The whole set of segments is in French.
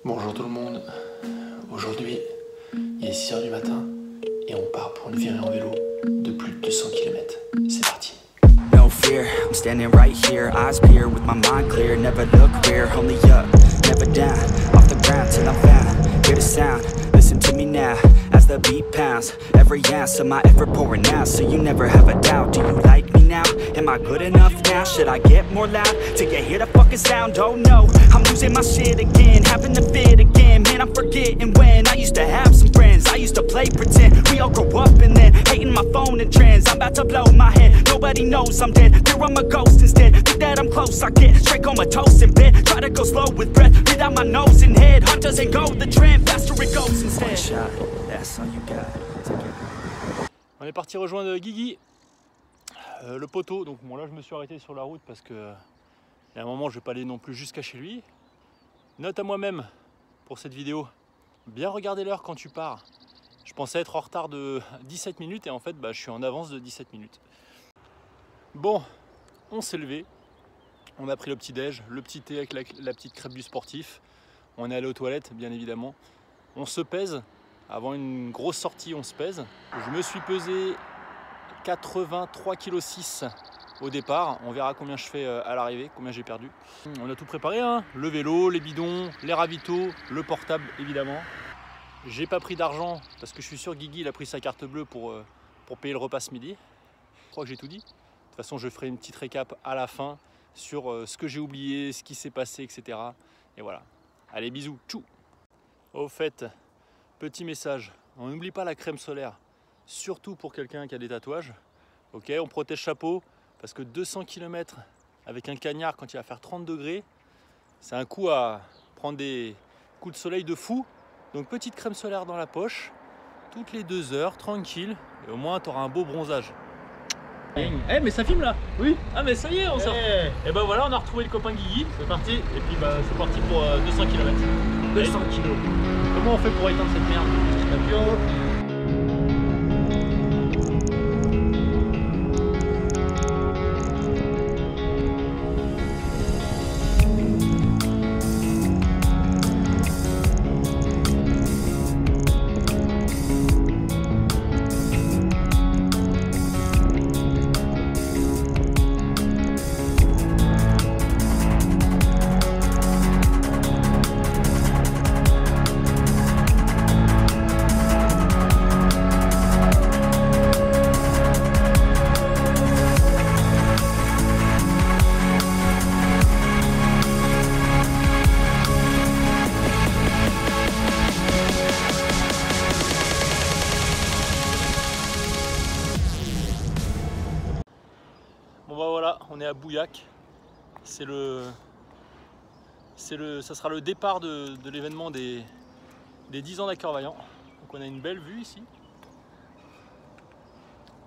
Bonjour tout le monde, aujourd'hui il est 6h du matin et on part pour une virée en vélo de plus de 200 km. C'est parti. No fear, I'm standing right here, eyes peer with my mind clear, never look rear, only up, never down, off the ground till I'm found, hear the sound, listen to me now, as the beat pounds, every ounce of my effort pouring out, so you never have a doubt, do you like me now, am I good enough now, should I get more loud, till you hear the fucking sound, oh no, I'm losing my shit again, having the fit again, man I'm forgetting when, I used to have some friends, I used to play pretend, we all grow up and then, hating my phone and trends, I'm about to blow my head, nobody knows I'm dead, fear I'm a ghost instead, think that I'm close, I get straight comatose in bed, try to go slow with breath, breathe out my nose and head, heart doesn't go the trend, faster it goes instead. One shot, that's all you got. On est parti rejoindre Guigui, le poteau. Donc bon, là je me suis arrêté sur la route parce que il y a un moment je vais pas aller non plus jusqu'à chez lui. Note à moi-même pour cette vidéo, bien regarder l'heure quand tu pars. Je pensais être en retard de 17 minutes et en fait je suis en avance de 17 minutes. Bon, on s'est levé, on a pris le petit déj, le petit thé avec la petite crêpe du sportif. On est allé aux toilettes bien évidemment. On se pèse. Avant une grosse sortie, on se pèse. Je me suis pesé 83,6 kg au départ. On verra combien je fais à l'arrivée, combien j'ai perdu. On a tout préparé, hein, le vélo, les bidons, les ravitaux, le portable évidemment. J'ai pas pris d'argent parce que je suis sûr que Guigui il a pris sa carte bleue pour payer le repas ce midi. Je crois que j'ai tout dit. De toute façon, je ferai une petite récap à la fin sur ce que j'ai oublié, ce qui s'est passé, etc. Et voilà. Allez, bisous, tchou. Au fait, petit message, on n'oublie pas la crème solaire, surtout pour quelqu'un qui a des tatouages. Ok, on protège chapeau parce que 200 km avec un cagnard quand il va faire 30 degrés, c'est un coup à prendre des coups de soleil de fou. Donc petite crème solaire dans la poche, toutes les 2 heures, tranquille, et au moins tu auras un beau bronzage. Eh mais ça filme là? Oui. Ah mais ça y est, on sort. Et ben voilà, on a retrouvé le copain Guigui, c'est parti. Et puis c'est parti pour 200 km. 200 kg. Comment on fait pour éteindre cette merde? Bon bah voilà, on est à Bouillac. Ça sera le départ de l'événement des 10 ans d'Acqueur Vaillant. Donc on a une belle vue ici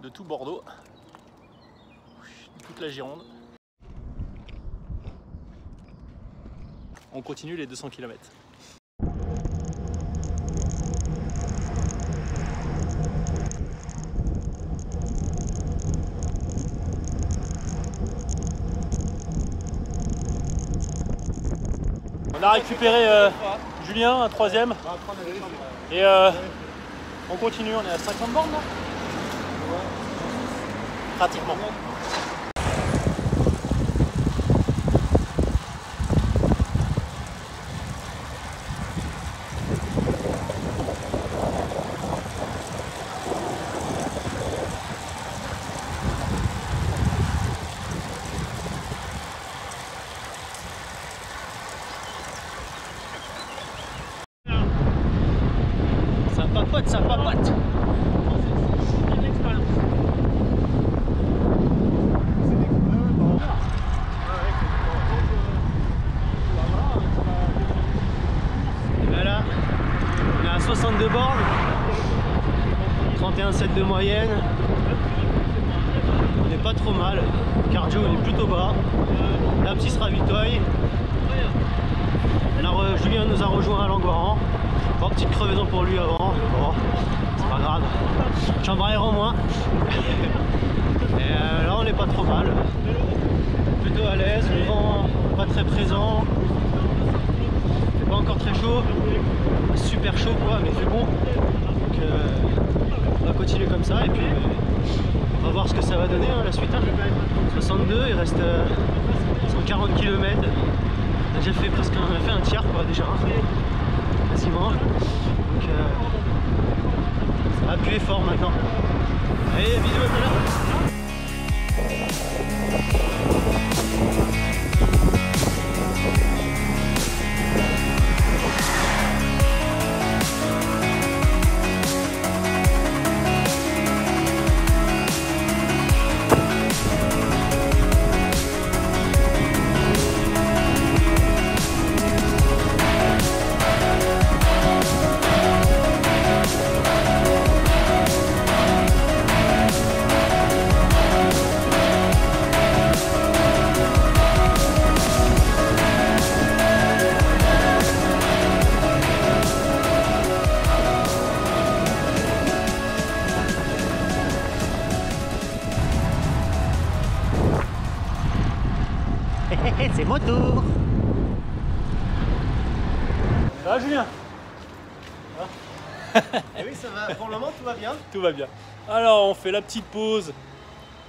de tout Bordeaux, de toute la Gironde. On continue les 200 km. On a récupéré Julien, un troisième, et on continue, on est à 50 bornes là. Pratiquement. Ça papote. Voilà, on est à 62 bornes, 31,7 de moyenne. On n'est pas trop mal, cardio il est plutôt bas. Là petit se ravitoille. Julien nous a rejoint à Langoiran. Bon, petite crevaison pour lui avant. Bon, c'est pas grave. J'embraillerai en moins. Et là on n'est pas trop mal. Plutôt à l'aise, le vent pas très présent. C'est pas encore très chaud. chaud, super chaud quoi, mais il fait bon. Donc on va continuer comme ça et puis on va voir ce que ça va donner hein, la suite. Hein. 62, il reste 140 km. On a déjà fait presque un tiers quoi déjà, quasiment. Donc ça va appuyer fort maintenant. Allez, bisous à tout à l'heure. C'est mon tour. Ça va Julien? Eh oui ça va, pour le moment tout va bien. Tout va bien. Alors on fait la petite pause,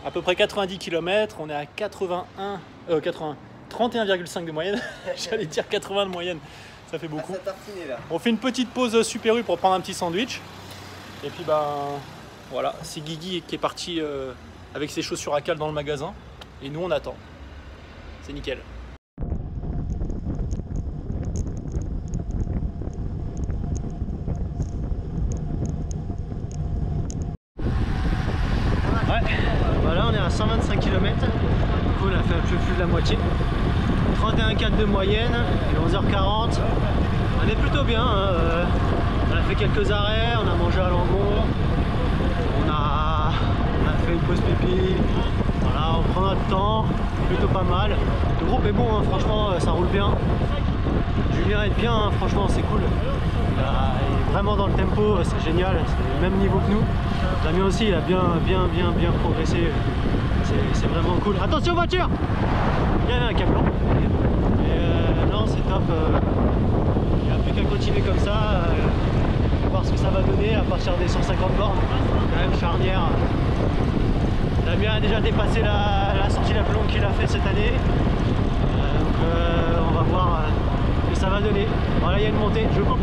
à peu près 90 km, on est à 31,5 de moyenne, j'allais dire 80 de moyenne, ça fait beaucoup. On fait une petite pause Super U pour prendre un petit sandwich. Et puis ben voilà, c'est Guigui qui est parti avec ses chaussures à cale dans le magasin. Et nous on attend. C'est nickel. Ouais, voilà on est à 125 km. Du coup on a fait un peu plus de la moitié. 31,4 de moyenne, il est 11h40. On est plutôt bien, hein. On a fait quelques arrêts, on a mangé à Langon. On a fait une pause pipi. Voilà, on prend notre temps, plutôt pas mal. Le groupe est bon, hein, franchement ça roule bien. Julien est bien, hein, franchement c'est cool. Il est vraiment dans le tempo, c'est génial, c'est le même niveau que nous. Damien aussi il a bien progressé, c'est vraiment cool. Attention voiture! Il y avait un camion. Et non c'est top, il n'y a plus qu'à continuer comme ça, voir ce que ça va donner à partir des 150 bornes. Quand même charnière. Damien a déjà dépassé la sortie la plus longue qu'il a fait cette année. Donc on va voir ce que ça va donner. Voilà, il y a une montée, je coupe.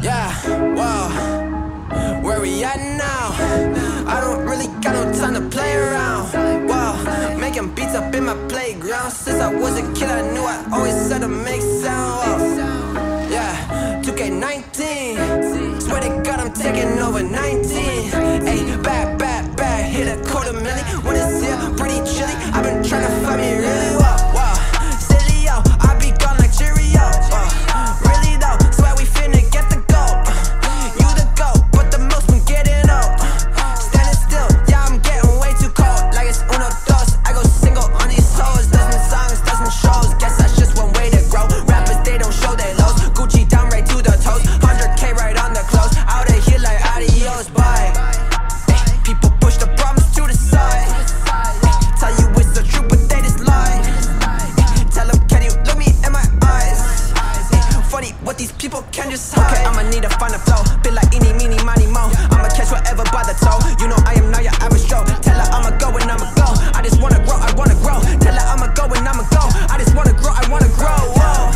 Yeah, wow, where we at now? I don't really got no time to play around. Wow, making beats up in my playground. Since I was a kid I knew I always had to make sound. Wow. Yeah, 2K19, swear to God I'm taking over 19. Hey, bad, hit a $250,000. When it's here, pretty chilly, I've been trying to find me really well. Wow, silly yo, I be gone like Cheerio. Really though, swear we finna get the gold. You the goat, but the most been getting old. Standing still, yeah I'm getting way too cold. Like it's uno dos, I go single on these hoes. Dozen songs, dozen shows, guess that's just one way to grow. Rappers they don't show their lows, Gucci down right to the toes, 100K right on the clothes. Out of here like adios, bye. People push the problems to the side. Tell you it's the truth, but they just lie. Tell them, can you look me in my eyes? Funny what these people can just hide. Okay, I'ma need to find a flow. Feel like eeny, meeny, miny, mo. I'ma catch whatever by the toe. You know I am not your average Joe. Tell her I'ma go and I'ma go. I just wanna grow, I wanna grow. Tell her I'ma go and I'ma go. I just wanna grow, I wanna grow. Whoa.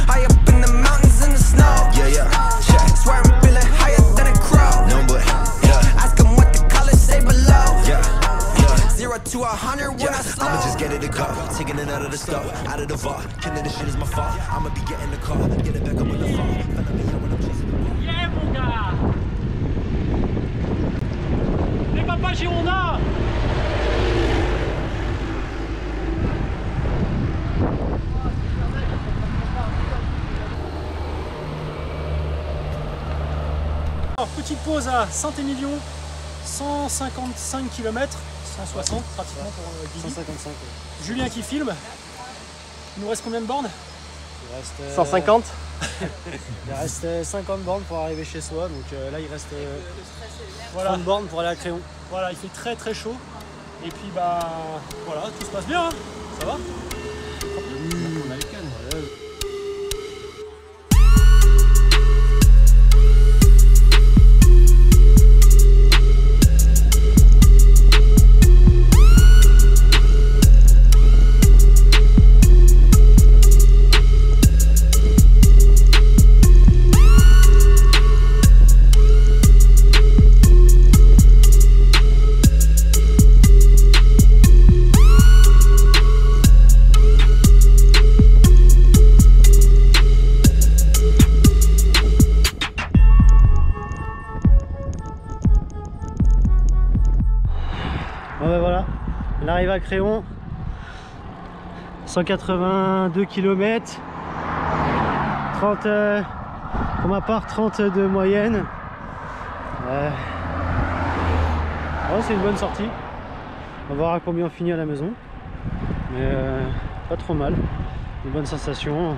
High up in the mountains in the snow. Yeah. Swear I'm feeling higher than a crow. No, but ask them what the colors say below. 0 to 100 when I slow. I'ma just get it to go, taking it out of the stove, out of the vault. Killing this shit is my fault. I'ma be getting the call, get it back up on the phone. Yeah mon gars! Les papas Girondins! Alors, petite pause à Saint-Émilion, 155 km, 160 pratiquement pour Guigui. 155. Julien qui filme. Il nous reste combien de bornes? Il reste 150. Il reste 50 bornes pour arriver chez soi, donc là il reste Voilà. 30 bornes pour aller à Créon. Voilà, il fait très très chaud. Et puis bah voilà, tout se passe bien, hein. Ça va? On a le canne. Bon ben voilà, on arrive à Créon, 182 km, 30, pour ma part 30 de moyenne. Oh, c'est une bonne sortie, on va voir à combien on finit à la maison, mais pas trop mal, une bonne sensation,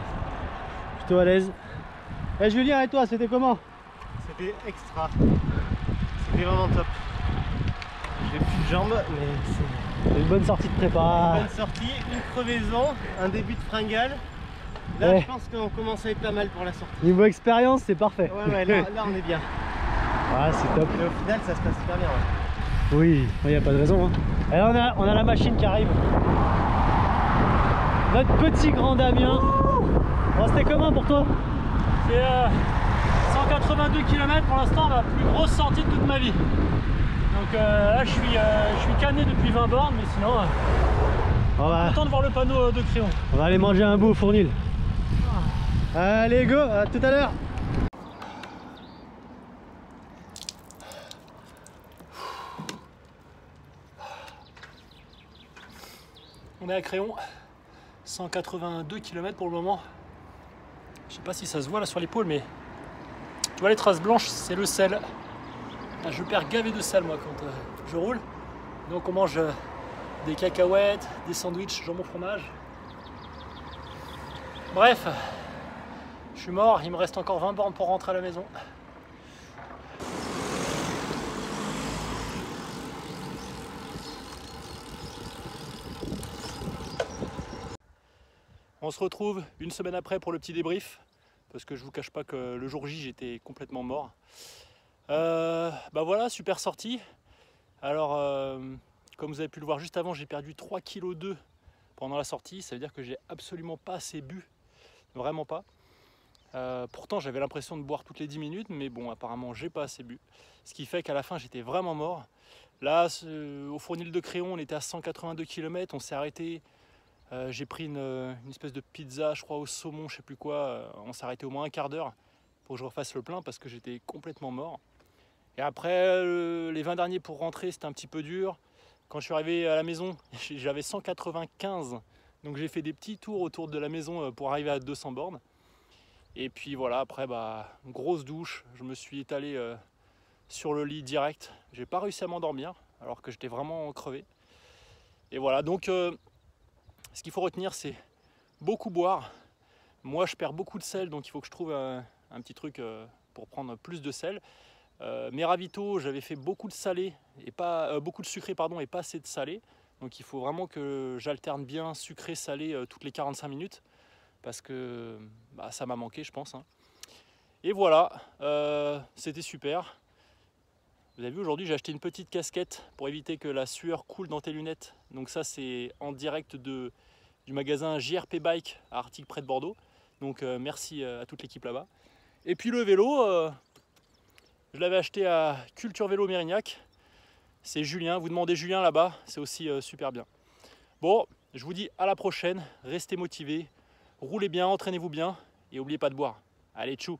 plutôt à l'aise. Et Julien, et toi, c'était comment? C'était extra, c'était vraiment top. J'ai plus de jambes, mais C'est une bonne sortie de prépa. une bonne sortie, une crevaison, un début de fringale. Là, Ouais. je pense qu'on commence à être pas mal pour la sortie. Niveau expérience, c'est parfait. Ouais, là on est bien. Ah, c'est top. Et au final, ça se passe super bien. Ouais. Oui, il n'y a pas de raison. Hein. Et là, on a la machine qui arrive. Notre petit grand Damien. Bon, c'était comment pour toi? C'est 182 km pour l'instant, ma plus grosse sortie de toute ma vie. Donc là je suis canné depuis 20 bornes, mais sinon content de voir le panneau de Créon. On va aller manger un bout au fournil. Allez go, à tout à l'heure. On est à Créon, 182 km pour le moment. Je sais pas si ça se voit là sur l'épaule, mais tu vois les traces blanches, c'est le sel. Ah, je perds gavé de sel moi quand je roule. Donc on mange des cacahuètes, des sandwichs, jambon fromage. Bref, je suis mort, il me reste encore 20 bornes pour rentrer à la maison. On se retrouve une semaine après pour le petit débrief, parce que je vous cache pas que le jour J j'étais complètement mort. Bah voilà, super sortie. Alors comme vous avez pu le voir juste avant, j'ai perdu 3,2 kg pendant la sortie. Ça veut dire que j'ai absolument pas assez bu, vraiment pas. Pourtant j'avais l'impression de boire toutes les 10 minutes, mais bon, apparemment j'ai pas assez bu, ce qui fait qu'à la fin j'étais vraiment mort. Là au fournil de Créon, on était à 182 km, on s'est arrêté. J'ai pris une espèce de pizza, je crois au saumon, je sais plus quoi. On s'est arrêté au moins un quart d'heure pour que je refasse le plein parce que j'étais complètement mort. Et après, les 20 derniers pour rentrer, c'était un petit peu dur. Quand je suis arrivé à la maison, j'avais 195. Donc j'ai fait des petits tours autour de la maison pour arriver à 200 bornes. Et puis voilà, après, bah, grosse douche. Je me suis étalé sur le lit direct. J'ai pas réussi à m'endormir alors que j'étais vraiment crevé. Et voilà, donc ce qu'il faut retenir, c'est beaucoup boire. Moi, je perds beaucoup de sel, donc il faut que je trouve un petit truc pour prendre plus de sel. Mes ravitaux, j'avais fait beaucoup de salé et pas beaucoup de sucré pardon et pas assez de salé. Donc il faut vraiment que j'alterne bien sucré-salé toutes les 45 minutes parce que bah, ça m'a manqué, je pense. Hein. Et voilà, c'était super. Vous avez vu, aujourd'hui j'ai acheté une petite casquette pour éviter que la sueur coule dans tes lunettes. Donc ça c'est en direct du magasin JRP Bike à Artigues près de Bordeaux. Donc merci à toute l'équipe là-bas. Et puis le vélo, je l'avais acheté à Culture Vélo Mérignac. C'est Julien, vous demandez Julien là-bas, c'est aussi super bien. Bon, je vous dis à la prochaine, restez motivés, roulez bien, entraînez-vous bien et n'oubliez pas de boire. Allez, tchou!